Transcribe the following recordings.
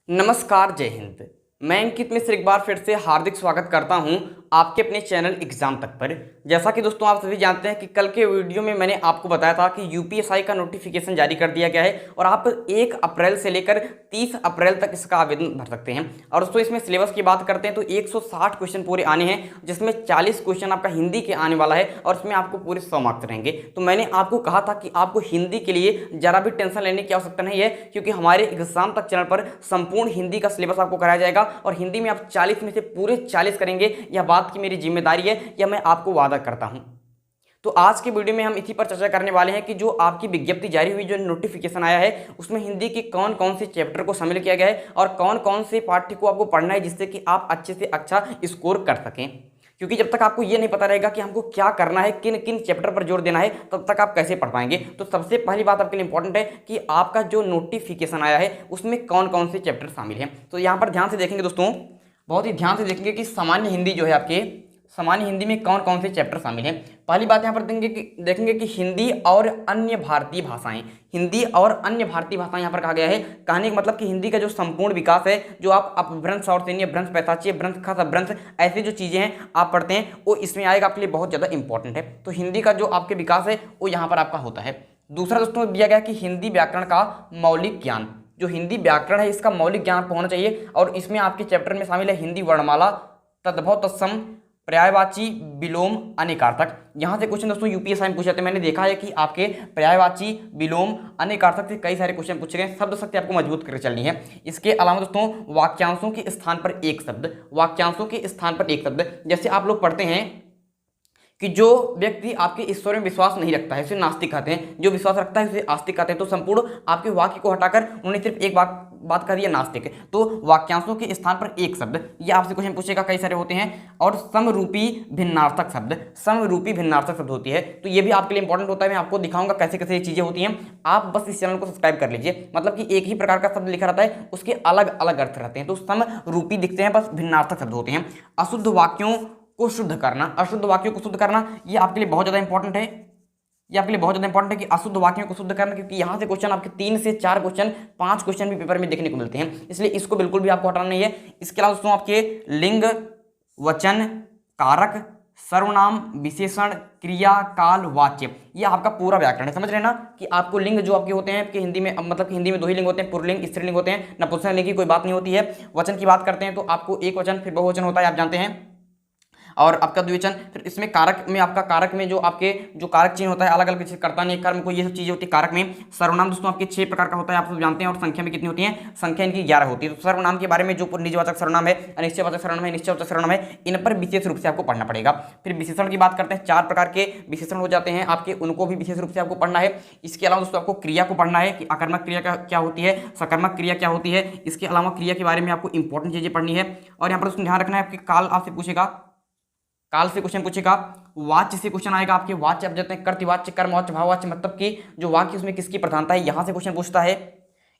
नमस्कार, जय हिंद। मैं अंकित मिश्र एक बार फिर से हार्दिक स्वागत करता हूं आपके अपने चैनल एग्जाम तक पर। जैसा कि दोस्तों आप सभी जानते हैं कि कल के वीडियो में मैंने आपको बताया था कि यूपीएससी का नोटिफिकेशन जारी कर दिया गया है और आप 1 अप्रैल से लेकर 30 अप्रैल तक इसका आवेदन भर सकते हैं। और दोस्तों इसमें सिलेबस की बात करते हैं तो 160 क्वेश्चन पूरे आने हैं, जिसमें 40 क्वेश्चन आपका हिंदी के आने वाला है और इसमें आपको पूरे 100 मार्क्स रहेंगे। तो मैंने आपको कहा था कि आपको हिंदी के लिए जरा भी टेंशन लेने की आवश्यकता नहीं है, क्योंकि हमारे एग्जाम तक चैनल पर संपूर्ण हिंदी का सिलेबस आपको कराया जाएगा और हिंदी में आप 40 में से पूरे 40 करेंगे। यह बात की मेरी जिम्मेदारी है, यह मैं आपको वादा करता हूं। तो आज के वीडियो में हम इसी पर चर्चा करने वाले हैं कि जो आपकी विज्ञप्ति जारी हुई, जो नोटिफिकेशन आया है, उसमें हिंदी के कौन कौन से चैप्टर को शामिल किया गया है और कौन कौन से पाठ्य को आपको पढ़ना है, जिससे कि आप अच्छे से अच्छा स्कोर कर सकें। क्योंकि जब तक आपको ये नहीं पता रहेगा कि हमको क्या करना है, किन किन चैप्टर पर जोर देना है, तब तक आप कैसे पढ़ पाएंगे। तो सबसे पहली बात आपके लिए इंपॉर्टेंट है कि आपका जो नोटिफिकेशन आया है उसमें कौन कौन से चैप्टर शामिल हैं। तो यहाँ पर ध्यान से देखेंगे दोस्तों, बहुत ही ध्यान से देखेंगे कि सामान्य हिंदी जो है आपके सामान्य हिंदी में कौन कौन से चैप्टर शामिल हैं। पहली बात यहाँ पर देखेंगे कि हिंदी और अन्य भारतीय भाषाएं। हिंदी और अन्य भारतीय भाषाएं यहाँ पर कहा गया है। कहने का मतलब कि हिंदी का जो संपूर्ण विकास है, जो आप अपभ्रंश, शौर्यनिय भ्रंश, पैताचीय भ्रंश, खस अपभ्रंश, ऐसी जो चीज़ें हैं आप पढ़ते हैं, वो इसमें आएगा, आपके लिए बहुत ज़्यादा इंपॉर्टेंट है। तो हिंदी का जो आपके विकास है वो यहाँ पर आपका होता है। दूसरा दोस्तों दिया गया कि हिंदी व्याकरण का मौलिक ज्ञान। जो हिंदी व्याकरण है इसका मौलिक ज्ञान आपको होना चाहिए और इसमें आपके चैप्टर में शामिल है हिंदी वर्णमाला, तद्भव, तत्सम, पर्यायवाची, विलोम, अनेकार्थक। यहाँ से क्वेश्चन दोस्तों यूपीएससी में पूछे जाते हैं। मैंने देखा है कि आपके पर्यायवाची, विलोम, अनेकार्थक से कई सारे क्वेश्चन पूछे गए। शब्द शक्ति आपको मजबूत करके चलनी है। इसके अलावा दोस्तों वाक्यांशों के स्थान पर एक शब्द, वाक्यांशों के स्थान पर एक शब्द। जैसे आप लोग पढ़ते हैं कि जो व्यक्ति आपके ईश्वर में विश्वास नहीं रखता है उसे नास्तिक कहते हैं, जो विश्वास रखता है उसे आस्तिक कहते हैं। तो संपूर्ण आपके वाक्य को हटाकर उन्होंने सिर्फ एक बात कर दिया, नास्तिक। तो वाक्यांशों के स्थान पर एक शब्द, ये आपसे क्वेश्चन पूछेगा, कई सारे होते हैं। और समरूपी भिन्नार्थक शब्द, समरूपी भिन्नार्थक शब्द होती है, तो ये भी आपके लिए इंपॉर्टेंट होता है। मैं आपको दिखाऊंगा कैसे कैसे ये चीजें होती हैं। आप बस इस चैनल को सब्सक्राइब कर लीजिए। मतलब कि एक ही प्रकार का शब्द लिखा रहता है, उसके अलग अलग अर्थ रहते हैं। तो समरूपी दिखते हैं, बस भिन्नार्थक शब्द होते हैं। अशुद्ध वाक्यों को शुद्ध करना, अशुद्ध वाक्यों को शुद्ध करना, ये आपके लिए बहुत ज़्यादा इंपॉर्टेंट है। ये आपके लिए बहुत ज़्यादा इंपॉर्टेंट है कि अशुद्ध वाक्यों को शुद्ध करना, क्योंकि यहाँ से क्वेश्चन आपके 3 से 4 क्वेश्चन, 5 क्वेश्चन भी पेपर में देखने को मिलते हैं, इसलिए इसको बिल्कुल भी आपको हटाना नहीं है। इसके अलावा दोस्तों आपके लिंग, वचन, कारक, सर्वनाम, विशेषण, क्रिया, काल, वाच्य, ये आपका पूरा व्याकरण है। समझ रहे हैं ना कि आपको लिंग जो आपके होते हैं आपके हिंदी में, मतलब कि हिंदी में 2 ही लिंग होते हैं, पुल्लिंग, स्त्रीलिंग होते हैं, नपुंसकलिंग की कोई बात नहीं होती है। वचन की बात करते हैं तो आपको एक वचन फिर बहुवचन होता है, आप जानते हैं, और आपका द्विवचन। फिर इसमें कारक में आपका, कारक में जो आपके जो कारक चिन्ह होता है अलग अलग, जैसे कर्ता ने, कर्म को, ये सब चीजें होती है कारक में। सर्वनाम दोस्तों आपके 6 प्रकार का होता है, आप सब जानते हैं, और संख्या में कितनी होती है, संख्या इनकी 11 होती है। तो सर्वनाम के बारे में जो निजवाचक सर्वनाम है, अनिश्चयवाचक सर्वनाम है, निश्चयवाचक सर्वनाम है, इन पर विशेष रूप से आपको पढ़ना पड़ेगा। फिर विशेषण की बात करते हैं, 4 प्रकार के विशेषण हो जाते हैं आपके, उनको भी विशेष रूप से आपको पढ़ना है। इसके अलावा दोस्तों आपको क्रिया को पढ़ना है कि आकर्मक क्रिया क्या होती है, सकर्मक क्रिया क्या होती है। इसके अलावा क्रिया के बारे में आपको इंपॉर्टेंट चीजें पढ़नी है। और यहाँ पर दोस्तों ध्यान रखना है आपके काल आपसे पूछेगा, काल से क्वेश्चन पूछेगा, वाच्य से क्वेश्चन आएगा आपके। वाच्य आप जाते हैं कर्तवाच्य, कर्मवाच्य, भाववाच्य, मतलब कि जो वाक्य उसमें किसकी प्रधानता है, यहाँ से क्वेश्चन पूछता है।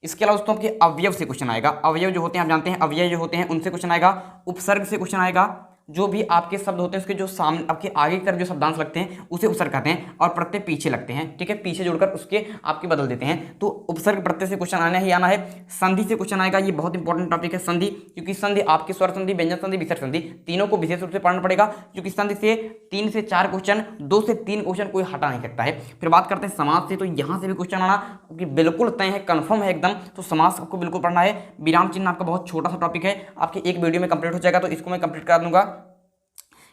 इसके अलावा दोस्तों आपके अवयव से क्वेश्चन आएगा। अवयव जो होते हैं आप जानते हैं, अवयव जो होते हैं उनसे क्वेश्चन आएगा। उपसर्ग से क्वेश्चन आएगा, जो भी आपके शब्द होते हैं उसके जो सामने आपके आगे की तरफ जो शब्दांश लगते हैं उसे उपसर्ग कहते हैं, और प्रत्यय पीछे लगते हैं, ठीक है, पीछे जोड़कर उसके आपके बदल देते हैं। तो उपसर्ग प्रत्यय से क्वेश्चन आना ही आना है। संधि से क्वेश्चन आएगा, ये बहुत इंपॉर्टेंट टॉपिक है संधि, क्योंकि संधि आपके स्वर संधि, व्यंजन संधि, विसर्ग संधि, तीनों को विशेष रूप से पढ़ना पड़ेगा, क्योंकि संधि से 3 से 4 क्वेश्चन, 2 से 3 क्वेश्चन कोई हटा नहीं सकता है। फिर बात करते हैं समाज से, तो यहाँ से भी क्वेश्चन आना बिल्कुल तय है, कन्फर्म है एकदम। तो समाज आपको बिल्कुल पढ़ना है। विराम चिन्ह आपका बहुत छोटा सा टॉपिक है, आपके एक वीडियो में कंप्लीट हो जाएगा, तो इसको मैं कंप्लीट करा दूंगा।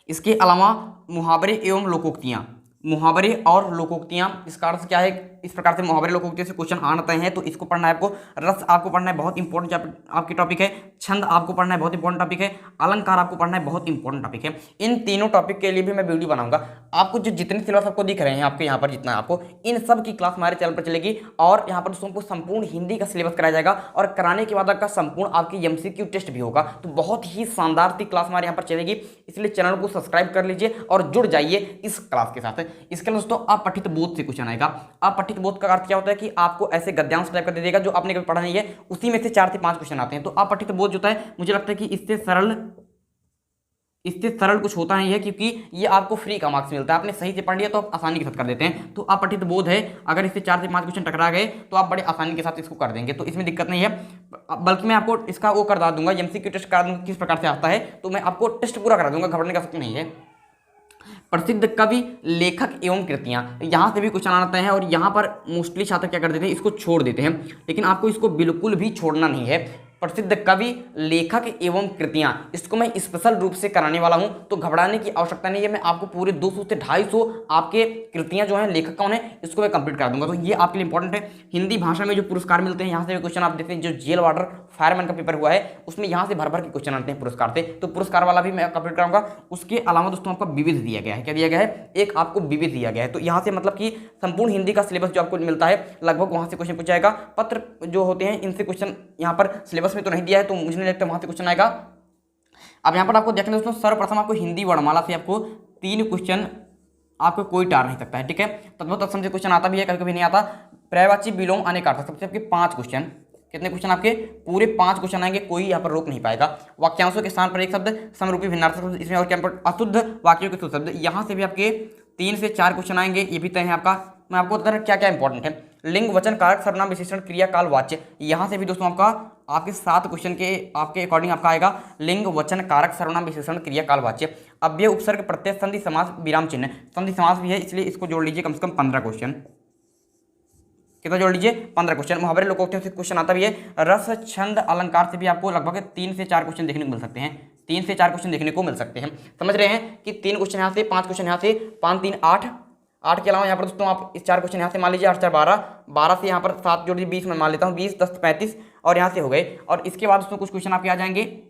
इसके अलावा मुहावरे एवं लोकोक्तियाँ, मुहावरे और लोकोक्तियाँ, इसका अर्थ क्या है, इस प्रकार से मुहावरे लोकोक्तियों से क्वेश्चन आते हैं, तो इसको पढ़ना है आपको। रस आपको पढ़ना है, बहुत इंपॉर्टेंट आपकी टॉपिक है। छंद आपको पढ़ना है, बहुत इंपॉर्टेंट टॉपिक है। अलंकार आपको पढ़ना है, बहुत इंपॉर्टेंट टॉपिक है। इन तीनों टॉपिक के लिए भी मैं वीडियो बनाऊंगा। आपको जो जितने सिलेबस आपको दिख रहे हैं आपके यहाँ पर, जितना आपको, इन सब की क्लास हमारे चैनल पर चलेगी, और यहाँ पर दोस्तों को संपूर्ण हिंदी का सिलेबस कराया जाएगा, और कराने के बाद आपका संपूर्ण आपकी MCQ टेस्ट भी होगा। तो बहुत ही शानदार सी क्लास हमारे यहाँ पर चलेगी, इसलिए चैनल को सब्सक्राइब कर लीजिए और जुड़ जाइए इस क्लास के साथ। इसके अलावा दोस्तों अपठित बोध से क्वेश्चन आएगा। अपठित बोध का अर्थ क्या होता है कि आपको ऐसे गद्यांश टाइप का दे देगा जो आपने कभी पढ़ा नहीं है, उसी में से 4 से 5 क्वेश्चन आते हैं। तो अपठित बोध जो होता है, मुझे लगता है कि इससे सरल इससे सरल कुछ होता नहीं है, क्योंकि ये आपको फ्री का मार्क्स मिलता है। आपने सही से पढ़ लिया तो आप आसानी के साथ कर देते हैं। तो अपठित बोध है, अगर इससे 4 से 5 क्वेश्चन टकरा गए तो आप बड़े आसानी के साथ इसको कर देंगे, तो इसमें दिक्कत नहीं है। बल्कि मैं आपको इसका वो करा दूंगा, एमसीक्यू टेस्ट करा दूंगा किस प्रकार से आता है, तो मैं आपको टेस्ट पूरा करा दूंगा, घबराने का आवश्यकता नहीं है। प्रसिद्ध कवि, लेखक एवं कृतियां, यहाँ से भी क्वेश्चन आता है और यहाँ पर मोस्टली छात्र क्या कर देते हैं, इसको छोड़ देते हैं, लेकिन आपको इसको बिल्कुल भी छोड़ना नहीं है। प्रसिद्ध कवि, लेखक एवं कृतियां, इसको मैं स्पेशल रूप से कराने वाला हूं, तो घबराने की आवश्यकता नहीं है। मैं आपको पूरे 200 से 250 आपके कृतियां जो हैं, लेखक कौन है, इसको मैं कंप्लीट करा दूंगा, तो ये आपके लिए इंपॉर्टेंट है। हिंदी भाषा में जो पुरस्कार मिलते हैं, यहाँ से भी क्वेश्चन आप देखते हैं। जो जेल वार्डर फायरमैन का पेपर हुआ है, उसमें यहाँ से भर भर के क्वेश्चन आते हैं पुरस्कार से, तो पुरस्कार वाला भी मैं कंप्लीट कराऊंगा। उसके अलावा दोस्तों आपका विविध दिया गया है, क्या दिया गया है, एक आपको विविध दिया गया है। तो यहाँ से मतलब कि संपूर्ण हिंदी का सिलेबस जो आपको मिलता है, लगभग वहाँ से क्वेश्चन पूछा जाएगा। पत्र जो होते हैं, इनसे क्वेश्चन यहाँ पर सिलेबस में तो नहीं दिया है, तो मुझे नहीं लगता वहाँ से क्वेश्चन आएगा। अब यहाँ पर आपको देखना दोस्तों, सर्वप्रथम आपको हिंदी वर्णमाला से आपको 3 क्वेश्चन आपको कोई टार नहीं सकता है, ठीक है। तद्भव तत्सम से क्वेश्चन आता भी है, कभी कभी नहीं आता। पर्यायवाची, विलोम, अनेकार्थक, सबसे आपके 5 क्वेश्चन, कितने क्वेश्चन आपके, पूरे 5 क्वेश्चन आएंगे, कोई यहाँ पर रोक नहीं पाएगा। वाक्यांशों के स्थान पर एक शब्द, समरूपी भिन्नार्थक शब्द, इसमें और क्या अशुद्ध वाक्यों के शुद्ध शब्द, यहाँ से भी आपके 3 से 4 क्वेश्चन आएंगे, ये भी तय है आपका। मैं आपको बता क्या क्या इंपॉर्टेंट है। लिंग, वचन, कारक, सर्वनाम, विशेषण, क्रिया, काल, वाच्य, यहाँ से भी दोस्तों आपके 7 क्वेश्चन के आपके अकॉर्डिंग आपका आएगा। लिंग, वचन, कारक, सर्वनाम, विशेषण, क्रिया, काल, वाच्य, अव्यय, उपसर्ग, प्रत्यय, संधि, समास, विराम चिन्ह, संधि समास भी है, इसलिए इसको जोड़ लीजिए कम से कम 15 क्वेश्चन। कितना जोड़ लीजिए, 15 क्वेश्चन। मुहावरे, लोकोक्तियों से क्वेश्चन आता भी है। रस, छंद, अलंकार से भी आपको लगभग 3 से 4 क्वेश्चन देखने को मिल सकते हैं, 3 से 4 क्वेश्चन देखने को मिल सकते हैं। समझ रहे हैं कि 3 क्वेश्चन यहाँ से, 5 क्वेश्चन यहाँ से, 5 3 8, 8 के अलावा यहाँ पर दोस्तों आप इस 4 क्वेश्चन यहाँ से मान लीजिए, 8 4 12, 12 से यहाँ पर 7 जोड़ दीजिए, 20 में मान लेता हूँ, 20 10 35, और यहाँ से हो गए। और इसके बाद दोस्तों कुछ क्वेश्चन आपके आ जाएंगे,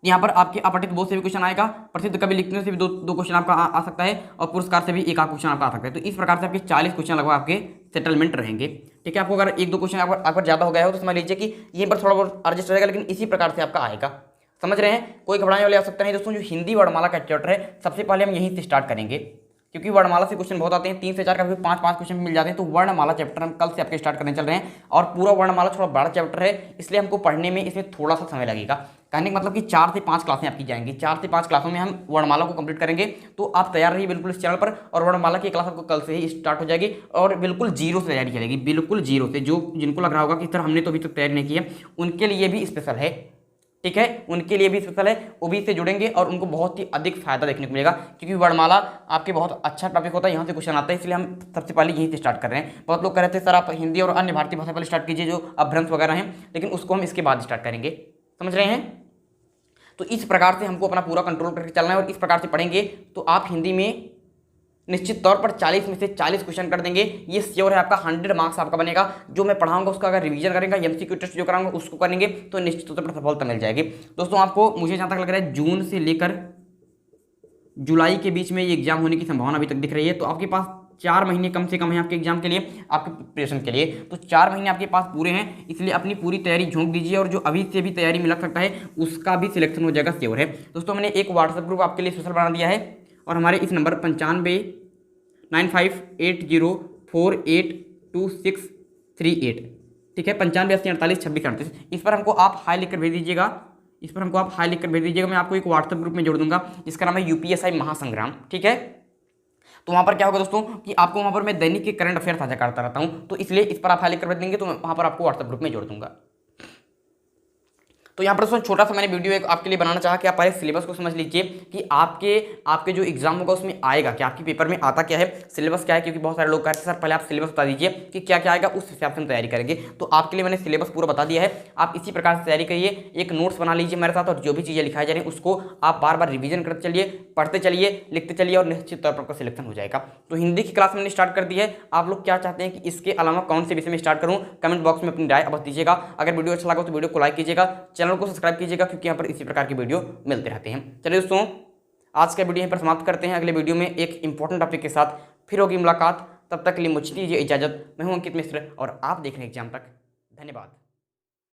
यहाँ पर आपके अपठित बोध से भी क्वेश्चन आएगा, प्रसिद्ध कवि लिखने से भी दो क्वेश्चन आपका आ सकता है, और पुरस्कार से भी एक क्वेश्चन आपका आ सकता है। तो इस प्रकार से आपके 40 क्वेश्चन लगभग आपके सेटलमेंट रहेंगे, ठीक है। आपको अगर 1-2 क्वेश्चन अगर ज़्यादा हो गया हो तो समझ लीजिए कि यहीं पर थोड़ा बहुत एडजस्ट रहेगा, लेकिन इसी प्रकार से आपका आएगा। समझ रहे हैं, कोई घबराने वाली आवश्यकता नहीं दोस्तों। जो हिंदी वर्णमाला का चैप्टर है, सबसे पहले हम यहीं से स्टार्ट करेंगे, क्योंकि वर्णमाला से क्वेश्चन बहुत आते हैं, 3 से 4 का भी 5-5 क्वेश्चन मिल जाते हैं। तो वर्णमाला चैप्टर हम कल से आपके स्टार्ट करने चल रहे हैं, और पूरा वर्णमाला थोड़ा बड़ा चैप्टर है, इसलिए हमको पढ़ने में इसमें थोड़ा सा समय लगेगा। कहने का मतलब कि 4 से 5 क्लासें आपकी जाएंगी, 4 से 5 क्लासों में हम वर्णमाला को कंप्लीट करेंगे। तो आप तैयार रहिए बिल्कुल इस चैनल पर, और वर्णमाला की क्लास आपको कल से ही स्टार्ट हो जाएगी, और बिल्कुल जीरो से तैयारी चलेगी, बिल्कुल जीरो से। जो जिनको लग रहा होगा कि सर हमने तो अभी तक तैयारी नहीं की है, उनके लिए भी स्पेशल है, ठीक है, उनके लिए भी स्पेशल है। वो भी से जुड़ेंगे और उनको बहुत ही अधिक फायदा देखने को मिलेगा, क्योंकि वर्णमाला आपके बहुत अच्छा टॉपिक होता है, यहाँ से क्वेश्चन आता है, इसलिए हम सबसे पहले यहीं से स्टार्ट कर रहे हैं। बहुत लोग कह रहे थे सर आप हिंदी और अन्य भारतीय भाषा पहले स्टार्ट कीजिए, जो अपभ्रंश वगैरह हैं, लेकिन उसको हम इसके बाद स्टार्ट करेंगे। समझ रहे हैं, तो इस प्रकार से हमको अपना पूरा कंट्रोल करके चलना है, और इस प्रकार से पढ़ेंगे तो आप हिंदी में निश्चित तौर पर 40 में से 40 क्वेश्चन कर देंगे, ये श्योर है। आपका 100 मार्क्स आपका बनेगा। जो मैं पढ़ाऊंगा उसका अगर रिवीजन करेंगे, एमसीक्यू टेस्ट जो कराऊंगा उसको करेंगे, तो निश्चित तौर पर सफलता मिल जाएगी। दोस्तों आपको, मुझे जहाँ तक लग रहा है, जून से लेकर जुलाई के बीच में ये एग्जाम होने की संभावना अभी तक दिख रही है। तो आपके पास 4 महीने कम से कम है आपके एग्जाम के लिए, आपके प्रिपरेशन के लिए। तो 4 महीने आपके पास पूरे हैं, इसलिए अपनी पूरी तैयारी झोंक दीजिए, और जो अभी से भी तैयारी में लग सकता है उसका भी सिलेक्शन हो जाएगा, श्योर है। दोस्तों मैंने एक व्हाट्सएप ग्रुप आपके लिए स्पेशल बना दिया है, और हमारे इस नंबर 959580482638, ठीक है, 9580482638, इस पर हमको आप हाई लिखकर भेज दीजिएगा, इस पर हमको आप हाई लिखकर भेज दीजिएगा। मैं आपको एक व्हाट्सएप ग्रुप में जोड़ दूंगा, जिसका नाम है यूपीएसआई महासंग्राम, ठीक है। तो वहाँ पर क्या होगा दोस्तों कि आपको वहाँ पर मैं दैनिक के करंट अफेयर साझा करता रहता हूँ, तो इसलिए इस पर आप हाई लिखकर भेज देंगे, तो मैं वहाँ पर आपको व्हाट्सएप ग्रुप में जोड़ दूंगा। तो यहाँ पर दोस्तों छोटा सा मैंने वीडियो एक आपके लिए बनाना चाहा कि आप पहले सिलेबस को समझ लीजिए कि आपके जो एग्जाम होगा उसमें आएगा क्या, आपके पेपर में आता क्या है, सिलेबस क्या है। क्योंकि बहुत सारे लोग कहते हैं सर पहले आप सिलेबस बता दीजिए कि क्या क्या आएगा, उस हिसाब से हम तैयारी करेंगे। तो आपके लिए मैंने सिलेबस पूरा बता दिया है, आप इसी प्रकार से तैयारी करिए। एक नोट्स बना लीजिए मेरे साथ, और जो भी चीज़ें लिखाई जा रही हैं उसको आप बार बार रिविजन करते चलिए, पढ़ते चलिए, लिखते चलिए, और निश्चित तौर पर आपका सिलेक्शन हो जाएगा। तो हिंदी की क्लास मैंने स्टार्ट कर दी है। आप लोग क्या चाहते हैं कि इसके अलावा कौन से विषय में स्टार्ट करूँ, कमेंट बॉक्स में अपनी राय अवश्य दीजिएगा। अगर वीडियो अच्छा लगा तो वीडियो को लाइक कीजिएगा, चैनल को सब्सक्राइब कीजिएगा, क्योंकि यहाँ पर इसी प्रकार की वीडियो मिलते रहते हैं। चलिए दोस्तों आज का वीडियो यहीं पर समाप्त करते हैं। अगले वीडियो में एक इंपॉर्टेंट टॉपिक के साथ फिर होगी मुलाकात। तब तक के लिए मुझे दीजिए इजाजत। मैं हूं अंकित मिश्र, और आप देख रहे हैं एग्जाम तक। धन्यवाद।